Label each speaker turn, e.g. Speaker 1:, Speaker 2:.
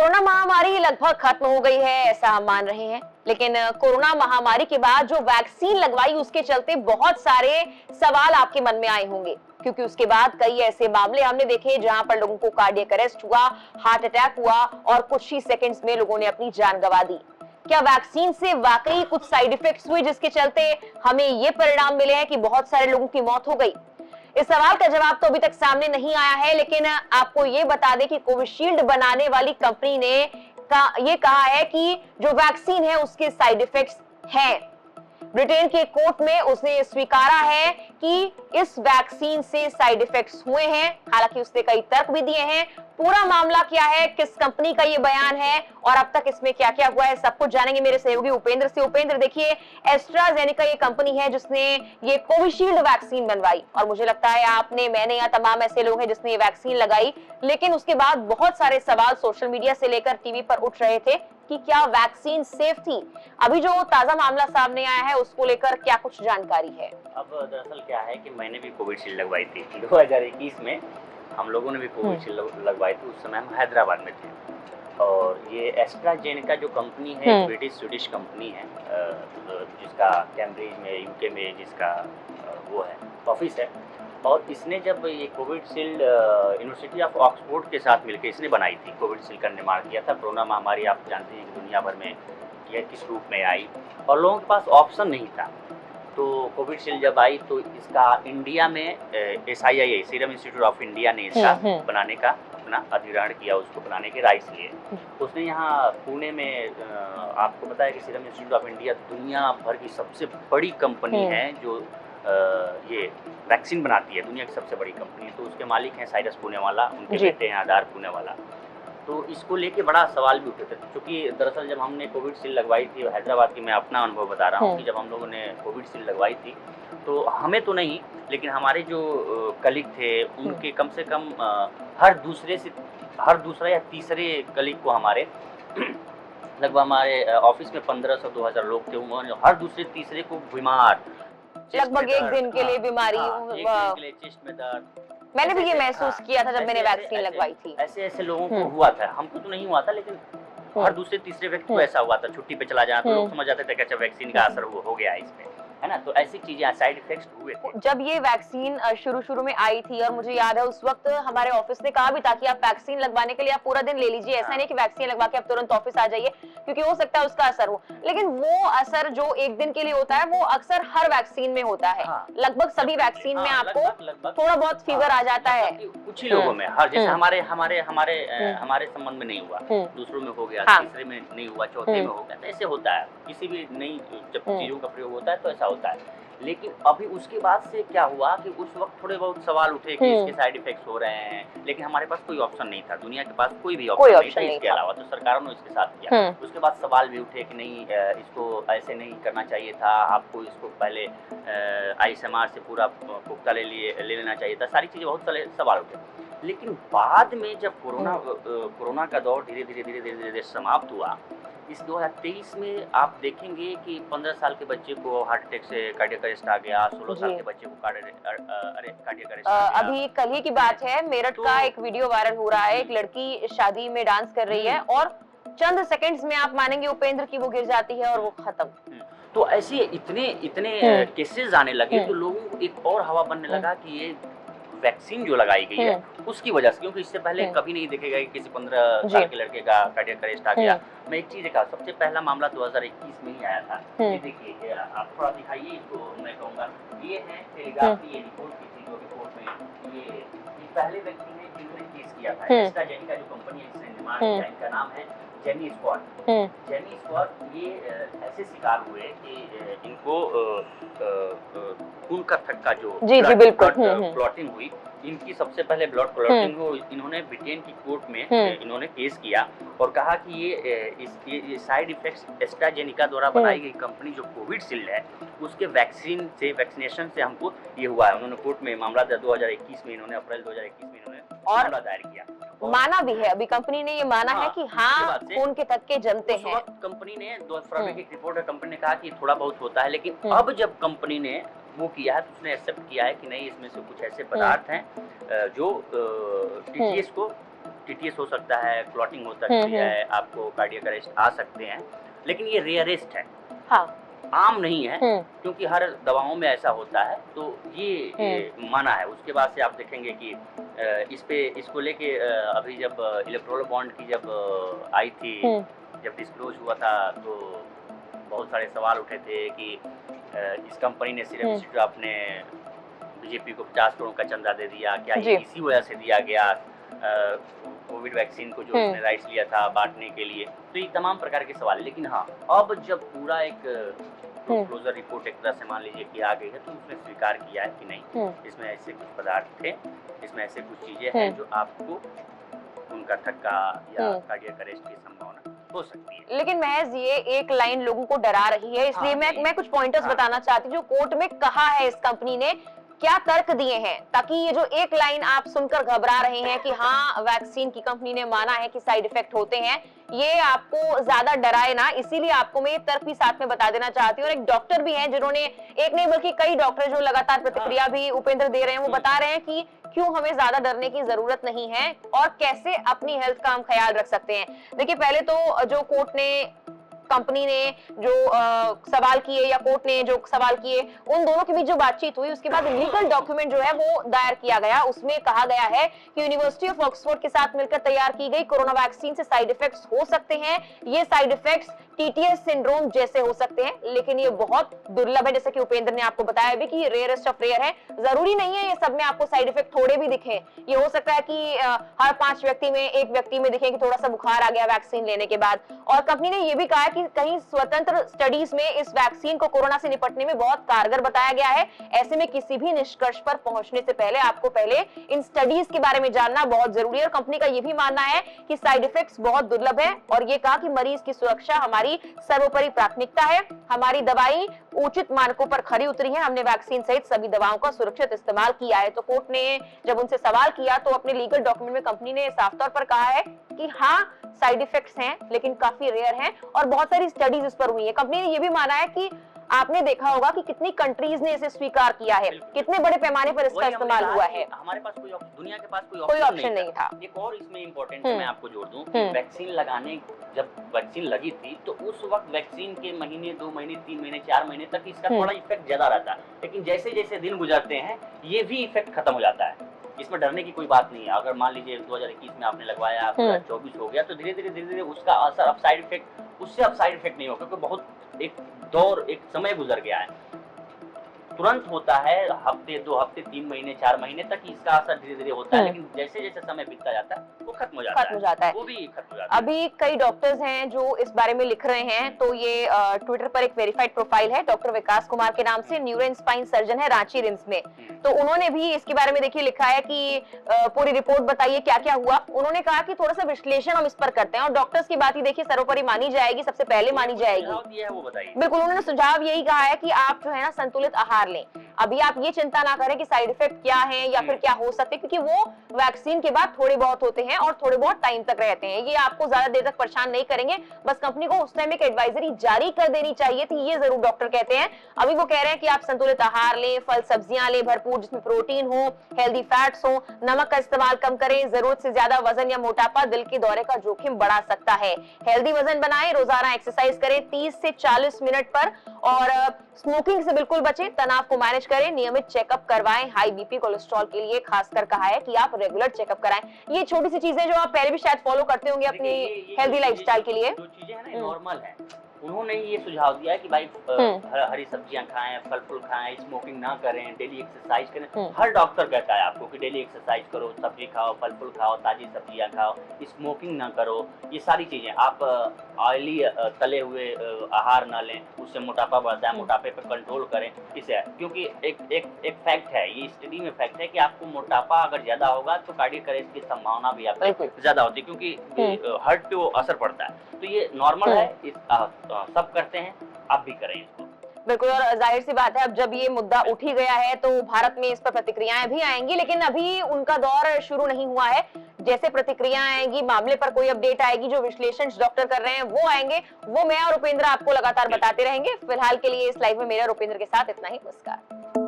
Speaker 1: Corona महामारी लगभग खत्म हो गई है ऐसा हम मान रहे हैं, लेकिन कोरोना महामारी के बाद जो वैक्सीन लगवाई उसके चलते बहुत सारे सवाल आपके मन में आए होंगे, क्योंकि उसके बाद कई ऐसे मामले हमने देखे जहां पर लोगों को कार्डियक अरेस्ट हुआ, हार्ट अटैक हुआ और कुछ ही सेकंड्स में लोगों ने अपनी जान गंवा दी। क्या वैक्सीन से वाकई कुछ साइड इफेक्ट्स हुए जिसके चलते हमें ये परिणाम मिले हैं कि बहुत सारे लोगों की मौत हो गई? इस सवाल का जवाब तो अभी तक सामने नहीं आया है, लेकिन आपको ये बता दें कि कोविशील्ड बनाने वाली कंपनी ने ये कहा है कि जो वैक्सीन है उसके साइड इफेक्ट्स हैं। ब्रिटेन के कोर्ट में उसने स्वीकारा है कि इस वैक्सीन से साइड इफेक्ट्स हुए हैं, हालांकि उसने कई तर्क भी दिए हैं। पूरा मामला क्या है, किस कंपनी का ये बयान है और अब तक इसमें क्या क्या हुआ है, सब कुछ जानेंगे मेरे सहयोगी उपेंद्र से। उपेंद्र, देखिए, एस्ट्राजेनेका ये कंपनी है जिसने ये कोविशील्ड वैक्सीन बनवाई और मुझे लगता है आपने, मैंने या तमाम ऐसे लोग हैं जिसने ये वैक्सीन लगाई, लेकिन उसके बाद बहुत सारे सवाल सोशल मीडिया से लेकर टीवी पर उठ रहे थे कि क्या वैक्सीन सेफ थी। अभी जो ताजा मामला सामने आया है उसको लेकर क्या कुछ जानकारी है?
Speaker 2: अब दरअसल क्या है कि मैंने भी कोविशील्ड लगवाई थी 2021 में। हम लोगों ने भी कोविशील्ड लगवाई थी, उस समय हम हैदराबाद में थे। और ये एस्ट्राजेनेका जो कंपनी है, ब्रिटिश स्वीडिश कंपनी है, जिसका कैम्ब्रिज में, यूके में जिसका वो है ऑफिस है। और इसने जब ये कोविशील्ड यूनिवर्सिटी ऑफ ऑक्सफोर्ड के साथ मिलकर इसने बनाई थी, कोविशील्ड का निर्माण किया था। कोरोना महामारी आप जानते हैं कि दुनिया भर में किस रूप में आई और लोगों के पास ऑप्शन नहीं था। तो कोविशील्ड जब आई तो इसका इंडिया में SII serum institute of India ने इसका बनाने का अपना अधिग्रहण किया, उसको बनाने के राइट्स लिए। उसने यहाँ पुणे में, आपको पता है कि सीरम इंस्टीट्यूट ऑफ इंडिया दुनिया भर की सबसे बड़ी कंपनी है जो ये वैक्सीन बनाती है, दुनिया की सबसे बड़ी कंपनी। तो उसके मालिक हैं साइरस पूनेवाला, उनके बेटे हैं आधार पूनेवाला। तो इसको लेके बड़ा सवाल भी उठे थे, क्योंकि दरअसल जब हमने कोविशील्ड लगवाई थी हैदराबाद की, मैं अपना अनुभव बता रहा हूँ कि जब हम लोगों ने कोविशील्ड लगवाई थी तो हमें तो नहीं, लेकिन हमारे जो कलीग थे उनके कम से कम हर दूसरा या तीसरे कलीग को हमारे लगभग हमारे ऑफिस में 1500-2000 लोग थे, उन्होंने हर दूसरे तीसरे को बीमार,
Speaker 1: लगभग एक दिन के लिए बीमारी,
Speaker 2: एक दिन के लिए चेस्ट में दर्द।
Speaker 1: मैंने भी ये महसूस किया था जब मैंने वैक्सीन लगवाई थी।
Speaker 2: ऐसे लोगों को हुआ था, हमको तो नहीं हुआ था, लेकिन हर दूसरे तीसरे व्यक्ति को ऐसा हुआ था। छुट्टी पे चला जाना तो लोग समझ जाते थे कि अच्छा वैक्सीन का असर हो गया इसमें, है ना। तो ऐसी चीजें, साइड इफेक्ट्स हुए थे।
Speaker 1: जब ये वैक्सीन शुरू में आई थी, और मुझे याद है उस वक्त हमारे ऑफिस ने कहा भी था कि आप वैक्सीन लगवाने के लिए आप पूरा दिन ले लीजिए, ऐसा नहीं कि वैक्सीन लगवा के आप तुरंत ऑफिस आ जाइए, क्योंकि हो सकता है उसका असर हो। लेकिन वो असर जो एक दिन के लिए होता है वो अक्सर हर वैक्सीन में होता है। लगभग सभी वैक्सीन में आपको थोड़ा बहुत फीवर आ जाता है,
Speaker 2: कुछ ही लोगों में। जैसे हमारे संबंध में नहीं हुआ, दूसरों में हो गया, तीसरे में नहीं हुआ, चौथे में हो गया। तो ऐसे होता है, किसी भी नई जब चीजों का प्रयोग होता है तो ऐसा होता है। लेकिन अभी उसके बाद से क्या हुआ कि उस वक्त थोड़े बहुत सवाल उठे कि इसके साइड इफेक्ट्स हो रहे हैं, लेकिन हमारे पास कोई ऑप्शन नहीं था, दुनिया के पास कोई भी ऑप्शन नहीं था इसके अलावा, तो सरकारों ने इसके साथ किया। उसके बाद सवाल भी उठे कि नहीं, इसको ऐसे नहीं करना चाहिए था, आपको इसको पहले ICMR से पूरा पुख्ता ले लेना चाहिए था, सारी चीज़ें, बहुत सारे सवाल उठे। लेकिन बाद में जब कोरोना का दौर धीरे धीरे समाप्त हुआ, इस 2023 में आप देखेंगे कि 15 साल के बच्चे को हार्ट अटैक से कार्डियक अरेस्ट आ गया, 16 साल के बच्चे को कार्डियक अरेस्ट आ गया।
Speaker 1: अभी कल ही की बात है, मेरठ का एक वीडियो वायरल हो रहा है, एक लड़की शादी में डांस कर रही है और चंद सेकंड्स में आप मानेंगे उपेंद्र की वो गिर जाती है और वो खत्म।
Speaker 2: तो ऐसे इतने केसेस आने लगे तो लोगों को एक और हवा बनने लगा कि ये वैक्सीन जो लगाई गई है उसकी वजह से, क्योंकि इससे पहले कभी नहीं देखे गए किसी 15 साल के लड़के का कार्डियक अरेस्ट आ गया। मैं एक चीज देखा, सबसे पहला मामला 2021 में ही आया था। ये देखिए, आप थोड़ा दिखाइए इसको, मैं कहूँगा ये है टेलीग्राफ की ये रिपोर्ट की थी, जो रिपोर्ट में ये पहले व्यक्ति ने जिन्होंने केस किया था, एस्ट्राजेनेका जो कंपनी है जिसने निर्माण किया, इनका नाम है जेनी स्कॉट। जेनी स्कॉट ये ऐसे शिकार हुए कि इनको खून का थक्का जो क्लॉटिंग हुई, इनकी सबसे पहले ब्लड क्लॉटिंग को इन्होंने ब्रिटेन की कोर्ट में इन्होंने केस किया और कहा कि ये साइड इफेक्ट्स एस्ट्राजेनेका द्वारा बनाई गई कंपनी जो कोविशील्ड है उसके वैक्सीनेशन से हमको ये हुआ है। उन्होंने कोर्ट में मामला 2021 में, इन्होंने अप्रैल 2021 में इन्होंने मामला दायर किया।
Speaker 1: माना भी है, अभी कंपनी ने ये माना है कि हाँ खून के थक्के जमते हैं।
Speaker 2: कंपनी ने 2 फरवरी की रिपोर्ट है, कंपनी ने कहा कि थोड़ा बहुत होता है, लेकिन अब जब कंपनी ने वो किया है तो उसने एक्सेप्ट किया है कि नहीं, इसमें से कुछ ऐसे पदार्थ हैं जो TTS को टीटीएस हो सकता है, क्लॉटिंग हो सकती है, आपको कार्डियक अरेस्ट आ सकते हैं, लेकिन ये रेयरेस्ट है,
Speaker 1: हाँ,
Speaker 2: आम नहीं है, क्योंकि हर दवाओं में ऐसा होता है, तो ये माना है। उसके बाद से आप देखेंगे कि इसको लेके अभी जब इलेक्ट्रोल बॉन्ड की जब आई थी, जब डिस्क्लोज हुआ था, तो बहुत सारे सवाल उठे थे कि इस कंपनी ने सीरम इंस्टीट्यूट अपने बीजेपी को 50 करोड़ का चंदा दे दिया, क्या ये इसी वजह से दिया गया, कोविड वैक्सीन को जो उसने राइट्स लिया था बांटने के लिए, तो ये तमाम प्रकार के सवाल है। लेकिन हाँ, अब जब पूरा एक क्लोजर रिपोर्ट एक तरह से मान लीजिए कि आ गई है, तो उसने स्वीकार किया है कि नहीं, इसमें ऐसे कुछ पदार्थ थे, इसमें ऐसे कुछ चीजें हैं जो आपको उनका थक्का या कार्डियक अरेस्ट की संभावना हो सकती है।
Speaker 1: लेकिन महज ये एक लाइन लोगों को डरा रही है, इसलिए मैं कुछ पॉइंटर्स बताना चाहती हूँ जो कोर्ट में कहा है इस कंपनी ने, क्या तर्क दिए हैं, ताकि ये जो एक लाइन आप सुनकर घबरा रहे हैं कि हाँ वैक्सीन की कंपनी ने माना है कि साइड इफेक्ट होते हैं, ये आपको ज्यादा डराए ना, इसीलिए आपको मैं ये तर्क भी साथ में बता देना चाहती हूँ। और एक डॉक्टर भी हैं जिन्होंने, एक नहीं बल्कि कई डॉक्टर जो लगातार प्रतिक्रिया भी उपेंद्र दे रहे हैं, वो बता रहे हैं कि क्यों हमें ज्यादा डरने की जरूरत नहीं है और कैसे अपनी हेल्थ का हम ख्याल रख सकते हैं। देखिए, पहले तो जो कोर्ट ने, कंपनी ने जो सवाल किए या कोर्ट ने जो सवाल किए, उन दोनों के बीच जो बातचीत हुई, उसके बाद लीगल डॉक्यूमेंट जो है वो दायर किया गया। उसमें कहा गया है कि यूनिवर्सिटी ऑफ ऑक्सफोर्ड के साथ मिलकर तैयार की गई कोरोना वैक्सीन से साइड इफेक्ट्स हो सकते हैं। ये साइड इफेक्ट्स टीटीएस सिंड्रोम जैसे हो सकते हैं, लेकिन ये बहुत दुर्लभ है, जैसे कि उपेंद्र ने आपको बताया भी कि ये रेयरेस्ट ऑफ रेयर है। जरूरी नहीं है ये सब में आपको साइड इफेक्ट थोड़े भी दिखे, ये हो सकता है कि हर 5 व्यक्ति में 1 व्यक्ति में दिखे कि थोड़ा सा बुखार आ गया वैक्सीन लेने के बाद। और कंपनी ने ये भी कहा कि कहीं स्वतंत्र स्टडीज में इस वैक्सीन को कोरोना से निपटने में बहुत कारगर बताया गया है। ऐसे में किसी भी निष्कर्ष पर पहुंचने से पहले आपको पहले इन स्टडीज के बारे में जानना बहुत जरूरी है। और कंपनी का ये भी मानना है कि साइड इफेक्ट्स बहुत दुर्लभ है, और ये कहा कि मरीज की सुरक्षा हमारी सर्वोपरि प्राथमिकता है। हमारी दवाई उचित मानकों पर खरी उतरी है, हमने वैक्सीन सहित सभी दवाओं का सुरक्षित इस्तेमाल किया है। तो कोर्ट ने जब उनसे सवाल किया तो अपने लीगल डॉक्यूमेंट में कंपनी ने साफ तौर पर कहा है कि हाँ साइड इफेक्ट्स हैं, लेकिन काफी रेयर हैं और बहुत सारी स्टडीज इस पर हुई है। कंपनी ने यह भी माना है कि आपने देखा होगा कि कितनी कंट्रीज ने इसे स्वीकार किया है, कितने बड़े पैमाने पर इसका इस्तेमाल हुआ है।
Speaker 2: हमारे पास दुनिया के पास
Speaker 1: कोई ऑप्शन नहीं था।
Speaker 2: एक और इसमें इम्पोर्टेंट मैं आपको जोड़ दूं, वैक्सीन लगाने, जब वैक्सीन लगी थी तो उस वक्त वैक्सीन के महीने, 2 महीने, 3 महीने, 4 महीने तक इसका थोड़ा इफेक्ट ज्यादा रहता है, लेकिन जैसे जैसे दिन गुजरते हैं ये भी इफेक्ट खत्म हो जाता है। इसमें डरने की कोई बात नहीं है। अगर मान लीजिए 2021 में आपने लगवाया, 24 हो गया, तो धीरे धीरे उसका असर, अब साइड इफेक्ट, उससे अब साइड इफेक्ट नहीं होगा, क्योंकि बहुत एक दौर, एक समय गुजर गया है। तुरंत होता है, हफ्ते, 2 हफ्ते, 3 महीने, 4 महीने तक इसका असर धीरे धीरे होता है, लेकिन जैसे जैसे समय बीतता जाता है वो खत्म हो जाता है, वो भी खत्म हो जाता है।
Speaker 1: अभी कई डॉक्टर्स हैं जो इस बारे में लिख रहे हैं, तो ये ट्विटर पर एक वेरीफाइड प्रोफाइल है डॉक्टर विकास कुमार के नाम से, न्यूरो एंड स्पाइन सर्जन है रांची रिम्स में। तो उन्होंने भी इसके बारे में देखिए लिखा है कि पूरी रिपोर्ट बताइए क्या क्या हुआ। उन्होंने कहा कि थोड़ा सा विश्लेषण हम इस पर करते हैं और डॉक्टर्स की बात ही देखिए सर्वोपरि मानी जाएगी, सबसे पहले मानी जाएगी। बिल्कुल, उन्होंने सुझाव यही कहा है कि आप जो है ना संतुलित आहार लें। अभी आप ये चिंता ना करें कि साइड इफेक्ट क्या है या फिर क्या हो सकते हैं, क्योंकि वो वैक्सीन के बाद थोड़े बहुत होते हैं और थोड़े बहुत टाइम तक रहते हैं, ये आपको ज्यादा देर तक परेशान नहीं करेंगे। बस कंपनी को उस टाइम एक एडवाइजरी जारी कर देनी चाहिए थी, ये जरूर डॉक्टर कहते हैं। अभी वो कह रहे हैं कि आप संतुलित आहार लें, फल सब्जियां लें भरपूर जिसमें प्रोटीन हो, हेल्दी फैट्स हो, नमक का इस्तेमाल कम करें, जरूरत से ज्यादा वजन या मोटापा दिल के दौरे का जोखिम बढ़ा सकता है। हेल्दी वजन बनाएं, रोजाना एक्सरसाइज करें 30 से 40 मिनट पर, और स्मोकिंग से बिल्कुल बचें, तनाव को मैनेज करें, नियमित चेकअप करवाएं। हाई बीपी कोलेस्ट्रॉल के लिए खासकर कहा है कि आप रेगुलर चेकअप कराएं। ये छोटी सी चीजें जो आप पहले भी शायद फॉलो करते होंगे अपनी हेल्दी लाइफस्टाइल के लिए।
Speaker 2: जो चीजें हैं ना नॉर्मल है, उन्होंने ये सुझाव दिया है कि भाई हरी सब्जियां खाएं, फल फूल खाएं, स्मोकिंग ना करें, डेली एक्सरसाइज करें। हर डॉक्टर कहता है आपको कि डेली एक्सरसाइज करो, सब्जी खाओ, फल फूल खाओ, ताजी सब्जियां खाओ, स्मोकिंग ना करो, ये सारी चीजें। आप ऑयली तले हुए आहार ना लें, उससे मोटापा बढ़ता है, मोटापे पर कंट्रोल करें। इससे क्योंकि एक फैक्ट है, ये स्टडी में फैक्ट है कि आपको मोटापा अगर ज्यादा होगा तो कार्डियक अरेस्ट की संभावना भी आपकी ज्यादा होती है, क्योंकि हार्ट पे वो असर पड़ता है। तो ये नॉर्मल है, सब करते हैं, आप भी करें इसको।
Speaker 1: बिल्कुल, और जाहिर सी बात है अब जब ये मुद्दा उठ ही गया है तो भारत में इस पर प्रतिक्रियाएं भी आएंगी, लेकिन अभी उनका दौर शुरू नहीं हुआ है। जैसे प्रतिक्रियाएं आएंगी, मामले पर कोई अपडेट आएगी, जो विश्लेषण डॉक्टर कर रहे हैं वो आएंगे, वो मैं और उपेंद्र आपको लगातार बताते रहेंगे। फिलहाल के लिए इस लाइव में मेरा और उपेंद्र के साथ इतना ही। नमस्कार।